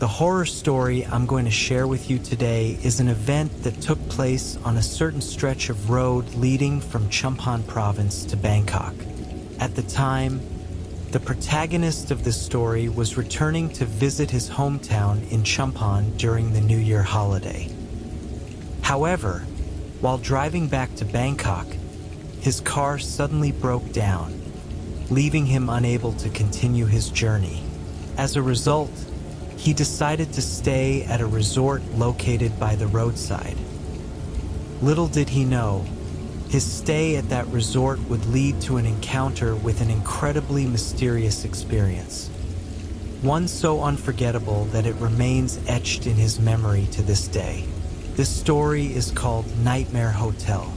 The horror story I'm going to share with you today is an event that took place on a certain stretch of road leading from Chumphon province to Bangkok. At the time, the protagonist of this story was returning to visit his hometown in Chumphon during the New Year holiday. However, while driving back to Bangkok, his car suddenly broke down, leaving him unable to continue his journey. As a result, he decided to stay at a resort located by the roadside. Little did he know, his stay at that resort would lead to an encounter with an incredibly mysterious experience. One so unforgettable that it remains etched in his memory to this day. This story is called Nightmare Hotel.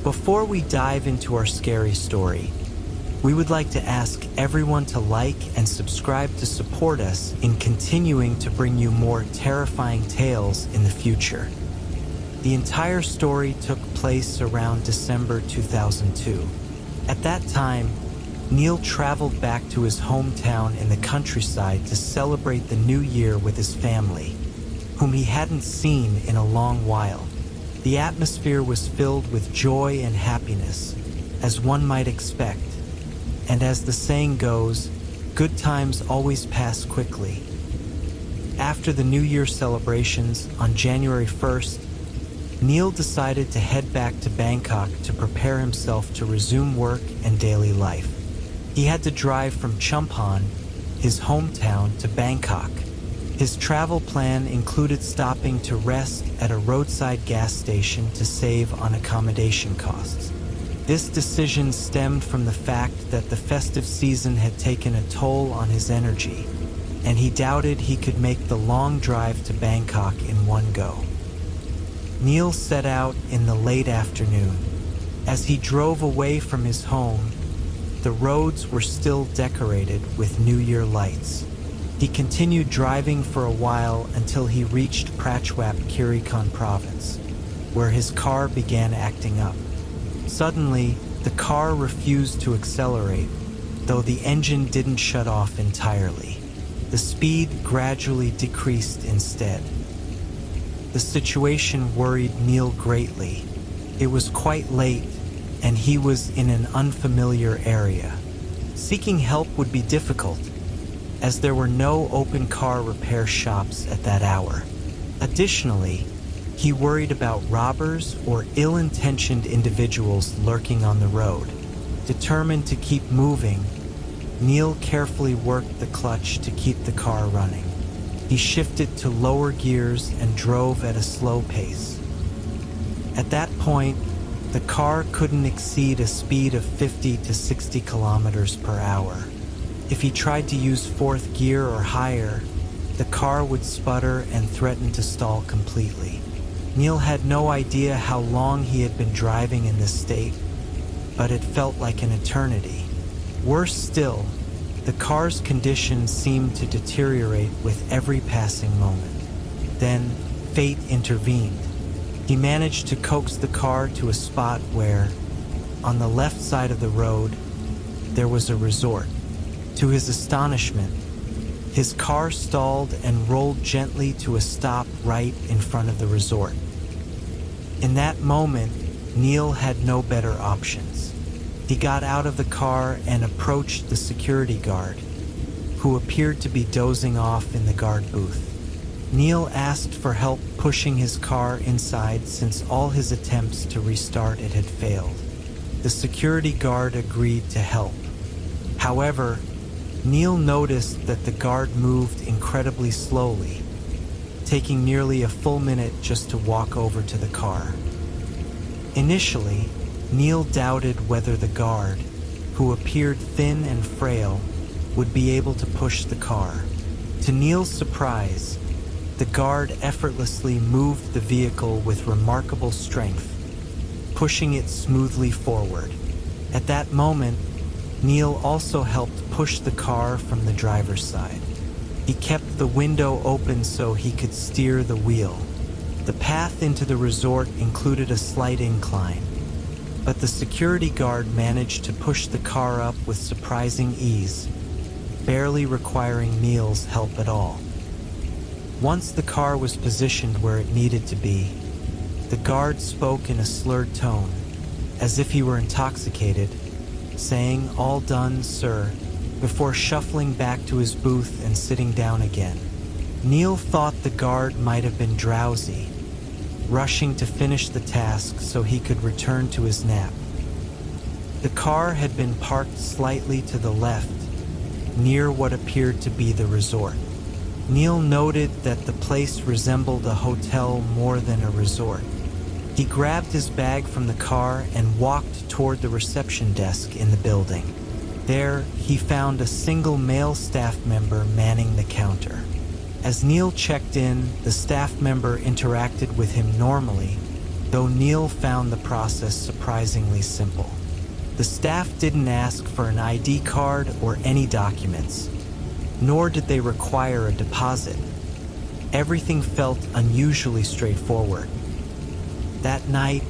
Before we dive into our scary story, we would like to ask everyone to like and subscribe to support us in continuing to bring you more terrifying tales in the future. The entire story took place around December 2002. At that time, Neil traveled back to his hometown in the countryside to celebrate the new year with his family, whom he hadn't seen in a long while. The atmosphere was filled with joy and happiness, as one might expect. And as the saying goes, good times always pass quickly. After the New Year celebrations on January 1st, Neil decided to head back to Bangkok to prepare himself to resume work and daily life. He had to drive from Chumphon, his hometown, to Bangkok. His travel plan included stopping to rest at a roadside gas station to save on accommodation costs. This decision stemmed from the fact that the festive season had taken a toll on his energy, and he doubted he could make the long drive to Bangkok in one go. Neil set out in the late afternoon. As he drove away from his home, the roads were still decorated with New Year lights. He continued driving for a while until he reached Prachuap Khiri province, where his car began acting up. Suddenly, the car refused to accelerate, though the engine didn't shut off entirely. The speed gradually decreased instead. The situation worried Neil greatly. It was quite late, and he was in an unfamiliar area. Seeking help would be difficult, as there were no open car repair shops at that hour. Additionally, he worried about robbers or ill-intentioned individuals lurking on the road. Determined to keep moving, Neil carefully worked the clutch to keep the car running. He shifted to lower gears and drove at a slow pace. At that point, the car couldn't exceed a speed of 50 to 60 kilometers per hour. If he tried to use fourth gear or higher, the car would sputter and threaten to stall completely. Neil had no idea how long he had been driving in this state, but it felt like an eternity. Worse still, the car's condition seemed to deteriorate with every passing moment. Then, fate intervened. He managed to coax the car to a spot where, on the left side of the road, there was a resort. To his astonishment, his car stalled and rolled gently to a stop right in front of the resort. In that moment, Neil had no better options. He got out of the car and approached the security guard, who appeared to be dozing off in the guard booth. Neil asked for help pushing his car inside since all his attempts to restart it had failed. The security guard agreed to help. However, Neil noticed that the guard moved incredibly slowly, taking nearly a full minute just to walk over to the car. Initially, Neil doubted whether the guard, who appeared thin and frail, would be able to push the car. To Neil's surprise, the guard effortlessly moved the vehicle with remarkable strength, pushing it smoothly forward. At that moment, Neil also helped push the car from the driver's side. He kept the window open so he could steer the wheel. The path into the resort included a slight incline, but the security guard managed to push the car up with surprising ease, barely requiring Neil's help at all. Once the car was positioned where it needed to be, the guard spoke in a slurred tone, as if he were intoxicated, saying, "All done, sir," before shuffling back to his booth and sitting down again. Neil thought the guard might have been drowsy, rushing to finish the task so he could return to his nap. The car had been parked slightly to the left, near what appeared to be the resort. Neil noted that the place resembled a hotel more than a resort. He grabbed his bag from the car and walked toward the reception desk in the building. There, he found a single male staff member manning the counter. As Neil checked in, the staff member interacted with him normally, though Neil found the process surprisingly simple. The staff didn't ask for an ID card or any documents, nor did they require a deposit. Everything felt unusually straightforward. That night,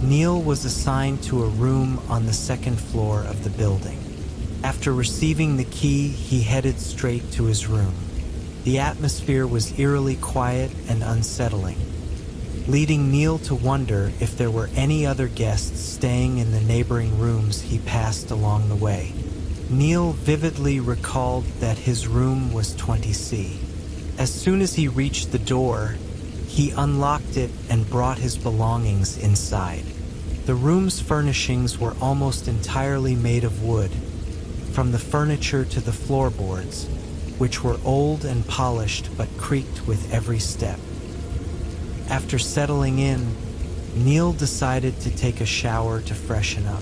Neil was assigned to a room on the second floor of the building. After receiving the key, he headed straight to his room. The atmosphere was eerily quiet and unsettling, leading Neil to wonder if there were any other guests staying in the neighboring rooms he passed along the way. Neil vividly recalled that his room was 20C. As soon as he reached the door, he unlocked it and brought his belongings inside. The room's furnishings were almost entirely made of wood, from the furniture to the floorboards, which were old and polished but creaked with every step. After settling in, Neil decided to take a shower to freshen up.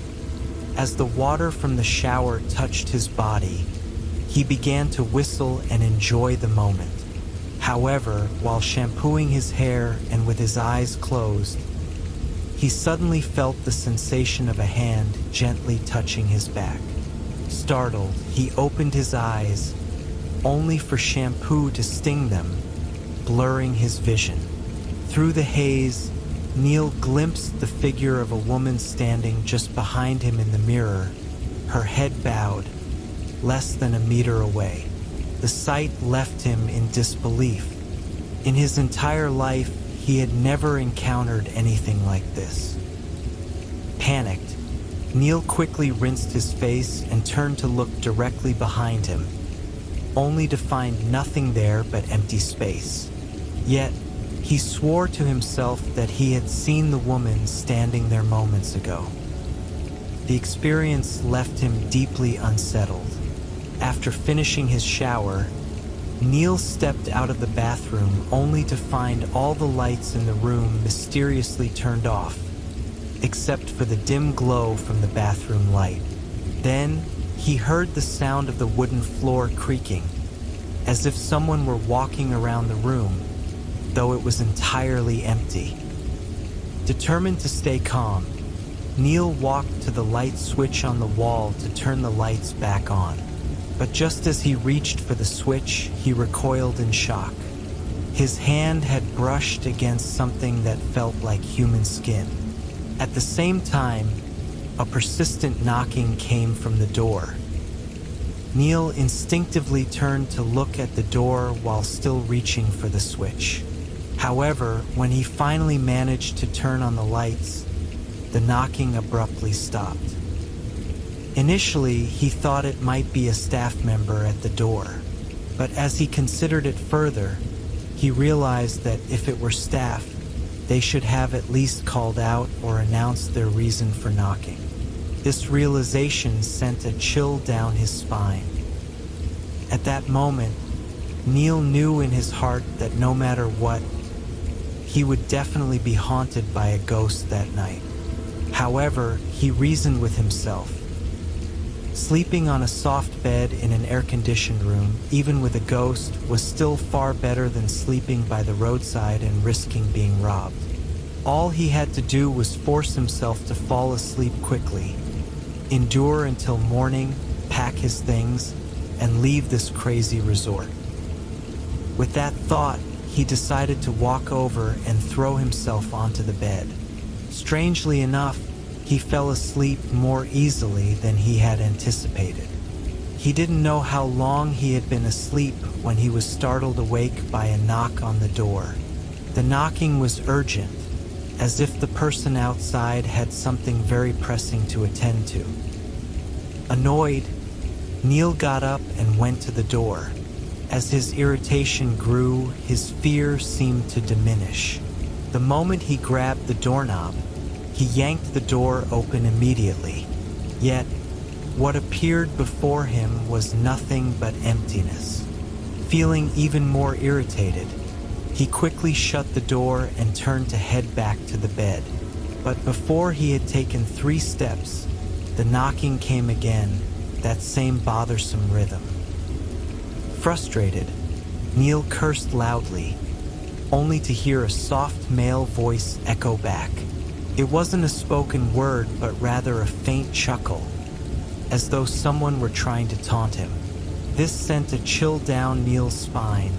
As the water from the shower touched his body, he began to whistle and enjoy the moment. However, while shampooing his hair and with his eyes closed, he suddenly felt the sensation of a hand gently touching his back. Startled, he opened his eyes, only for shampoo to sting them, blurring his vision. Through the haze, Neil glimpsed the figure of a woman standing just behind him in the mirror, her head bowed, less than a meter away. The sight left him in disbelief. In his entire life, he had never encountered anything like this. Panicked, Neil quickly rinsed his face and turned to look directly behind him, only to find nothing there but empty space. Yet, he swore to himself that he had seen the woman standing there moments ago. The experience left him deeply unsettled. After finishing his shower, Neil stepped out of the bathroom only to find all the lights in the room mysteriously turned off, except for the dim glow from the bathroom light. Then, he heard the sound of the wooden floor creaking, as if someone were walking around the room, though it was entirely empty. Determined to stay calm, Neil walked to the light switch on the wall to turn the lights back on. But just as he reached for the switch, he recoiled in shock. His hand had brushed against something that felt like human skin. At the same time, a persistent knocking came from the door. Neil instinctively turned to look at the door while still reaching for the switch. However, when he finally managed to turn on the lights, the knocking abruptly stopped. Initially, he thought it might be a staff member at the door, but as he considered it further, he realized that if it were staff, they should have at least called out or announced their reason for knocking. This realization sent a chill down his spine. At that moment, Neil knew in his heart that no matter what, he would definitely be haunted by a ghost that night. However, he reasoned with himself. Sleeping on a soft bed in an air-conditioned room, even with a ghost, was still far better than sleeping by the roadside and risking being robbed. All he had to do was force himself to fall asleep quickly, endure until morning, pack his things, and leave this crazy resort. With that thought, he decided to walk over and throw himself onto the bed. Strangely enough, he fell asleep more easily than he had anticipated. He didn't know how long he had been asleep when he was startled awake by a knock on the door. The knocking was urgent, as if the person outside had something very pressing to attend to. Annoyed, Neil got up and went to the door. As his irritation grew, his fear seemed to diminish. The moment he grabbed the doorknob, he yanked the door open immediately. Yet, what appeared before him was nothing but emptiness. Feeling even more irritated, he quickly shut the door and turned to head back to the bed. But before he had taken 3 steps, the knocking came again, that same bothersome rhythm. Frustrated, Neil cursed loudly, only to hear a soft male voice echo back. It wasn't a spoken word, but rather a faint chuckle, as though someone were trying to taunt him. This sent a chill down Neil's spine,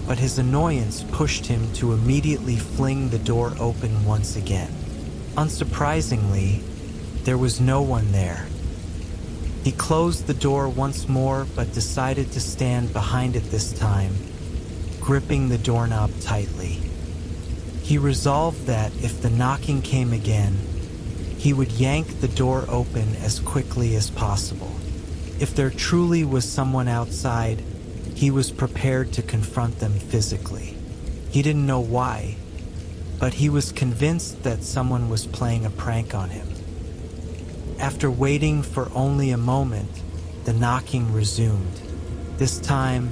but his annoyance pushed him to immediately fling the door open once again. Unsurprisingly, there was no one there. He closed the door once more, but decided to stand behind it this time, gripping the doorknob tightly. He resolved that if the knocking came again, he would yank the door open as quickly as possible. If there truly was someone outside, he was prepared to confront them physically. He didn't know why, but he was convinced that someone was playing a prank on him. After waiting for only a moment, the knocking resumed. This time,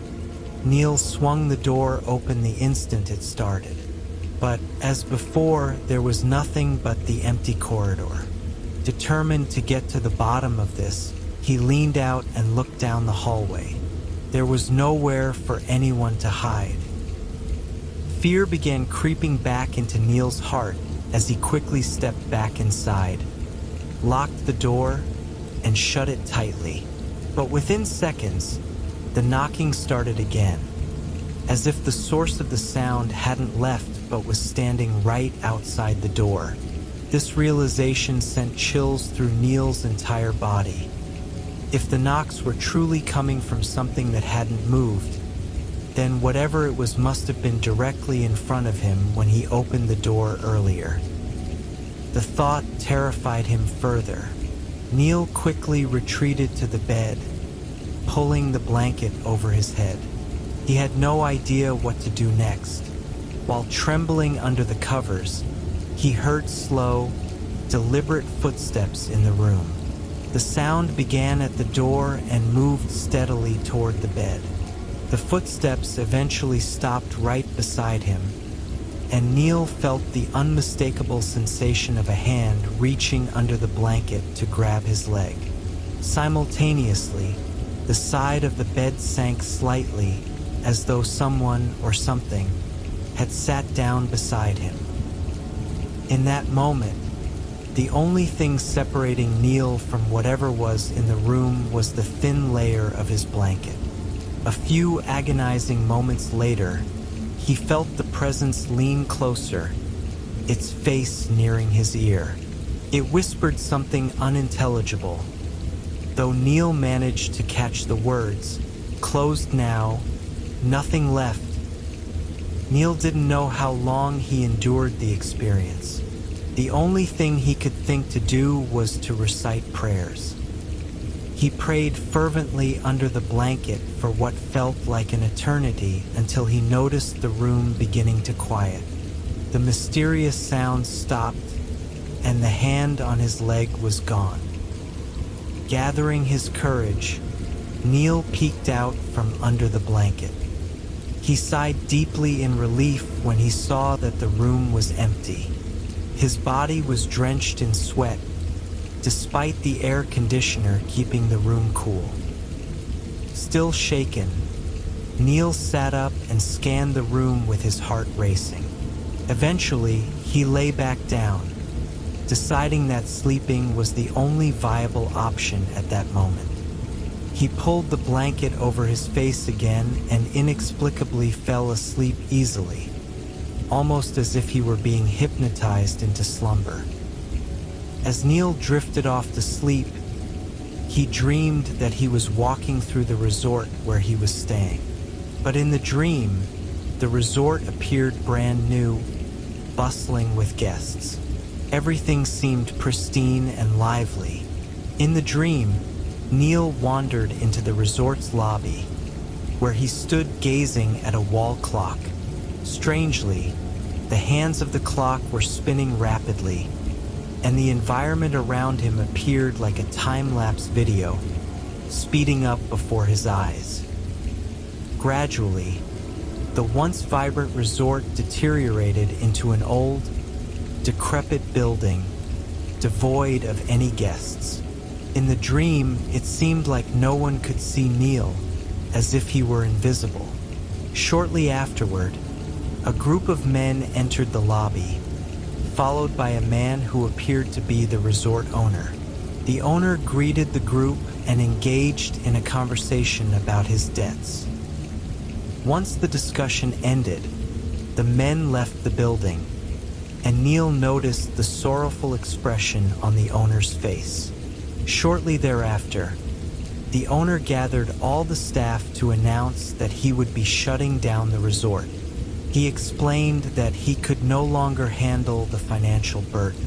Neil swung the door open the instant it started. But as before, there was nothing but the empty corridor. Determined to get to the bottom of this, he leaned out and looked down the hallway. There was nowhere for anyone to hide. Fear began creeping back into Neil's heart as he quickly stepped back inside, locked the door, and shut it tightly. But within seconds, the knocking started again, as if the source of the sound hadn't left but was standing right outside the door. This realization sent chills through Neil's entire body. If the knocks were truly coming from something that hadn't moved, then whatever it was must have been directly in front of him when he opened the door earlier. The thought terrified him further. Neil quickly retreated to the bed, pulling the blanket over his head. He had no idea what to do next. While trembling under the covers, he heard slow, deliberate footsteps in the room. The sound began at the door and moved steadily toward the bed. The footsteps eventually stopped right beside him, and Neil felt the unmistakable sensation of a hand reaching under the blanket to grab his leg. Simultaneously, the side of the bed sank slightly, as though someone or something had sat down beside him. In that moment, the only thing separating Neil from whatever was in the room was the thin layer of his blanket. A few agonizing moments later, he felt the presence lean closer, its face nearing his ear. It whispered something unintelligible, though Neil managed to catch the words, "Closed now, nothing left." Neil didn't know how long he endured the experience. The only thing he could think to do was to recite prayers. He prayed fervently under the blanket for what felt like an eternity until he noticed the room beginning to quiet. The mysterious sound stopped, and the hand on his leg was gone. Gathering his courage, Neil peeked out from under the blanket. He sighed deeply in relief when he saw that the room was empty. His body was drenched in sweat, despite the air conditioner keeping the room cool. Still shaken, Neil sat up and scanned the room with his heart racing. Eventually, he lay back down, deciding that sleeping was the only viable option at that moment. He pulled the blanket over his face again and inexplicably fell asleep easily, almost as if he were being hypnotized into slumber. As Neil drifted off to sleep, He dreamed that he was walking through the resort where he was staying. But in the dream, the resort appeared brand new, bustling with guests. Everything seemed pristine and lively. In the dream, Neil wandered into the resort's lobby, where he stood gazing at a wall clock. Strangely, the hands of the clock were spinning rapidly, and the environment around him appeared like a time-lapse video, speeding up before his eyes. Gradually, the once vibrant resort deteriorated into an old, decrepit building, devoid of any guests. In the dream, it seemed like no one could see Neil, as if he were invisible. Shortly afterward, a group of men entered the lobby, followed by a man who appeared to be the resort owner. The owner greeted the group and engaged in a conversation about his debts. Once the discussion ended, the men left the building, and Neil noticed the sorrowful expression on the owner's face. Shortly thereafter, the owner gathered all the staff to announce that he would be shutting down the resort. He explained that he could no longer handle the financial burden.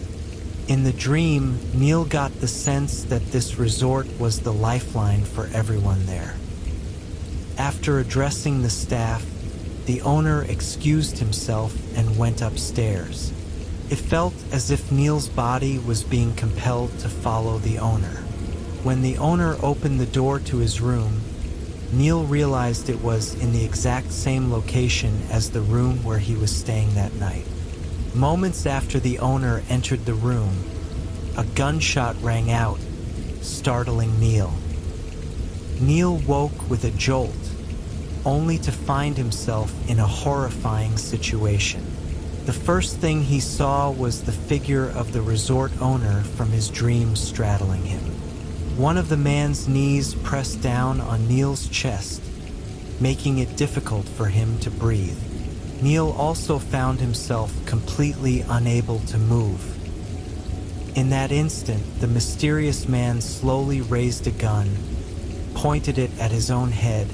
In the dream, Neil got the sense that this resort was the lifeline for everyone there. After addressing the staff, the owner excused himself and went upstairs. It felt as if Neil's body was being compelled to follow the owner. When the owner opened the door to his room, Neil realized it was in the exact same location as the room where he was staying that night. Moments after the owner entered the room, a gunshot rang out, startling Neil. Neil woke with a jolt, only to find himself in a horrifying situation. The first thing he saw was the figure of the resort owner from his dream straddling him. One of the man's knees pressed down on Neil's chest, making it difficult for him to breathe. Neil also found himself completely unable to move. In that instant, the mysterious man slowly raised a gun, pointed it at his own head,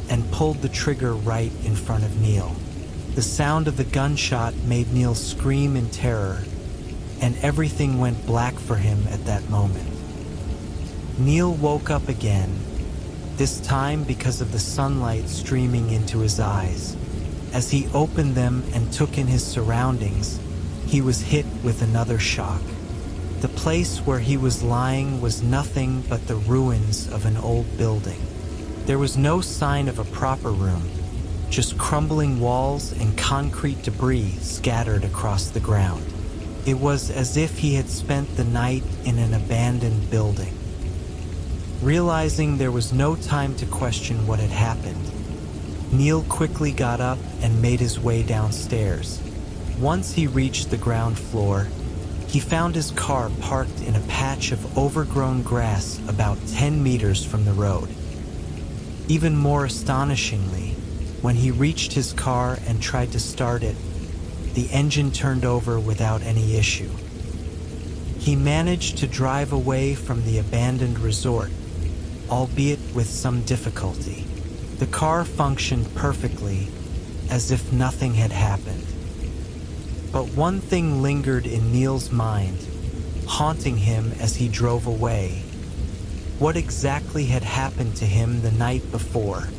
and pulled the trigger right in front of Neil. The sound of the gunshot made Neil scream in terror, and everything went black for him at that moment. Neil woke up again, this time because of the sunlight streaming into his eyes. As he opened them and took in his surroundings, he was hit with another shock. The place where he was lying was nothing but the ruins of an old building. There was no sign of a proper room, just crumbling walls and concrete debris scattered across the ground. It was as if he had spent the night in an abandoned building. Realizing there was no time to question what had happened, Neil quickly got up and made his way downstairs. Once he reached the ground floor, he found his car parked in a patch of overgrown grass about 10 meters from the road. Even more astonishingly, when he reached his car and tried to start it, the engine turned over without any issue. He managed to drive away from the abandoned resort, albeit with some difficulty. The car functioned perfectly, as if nothing had happened. But one thing lingered in Neil's mind, haunting him as he drove away. What exactly had happened to him the night before?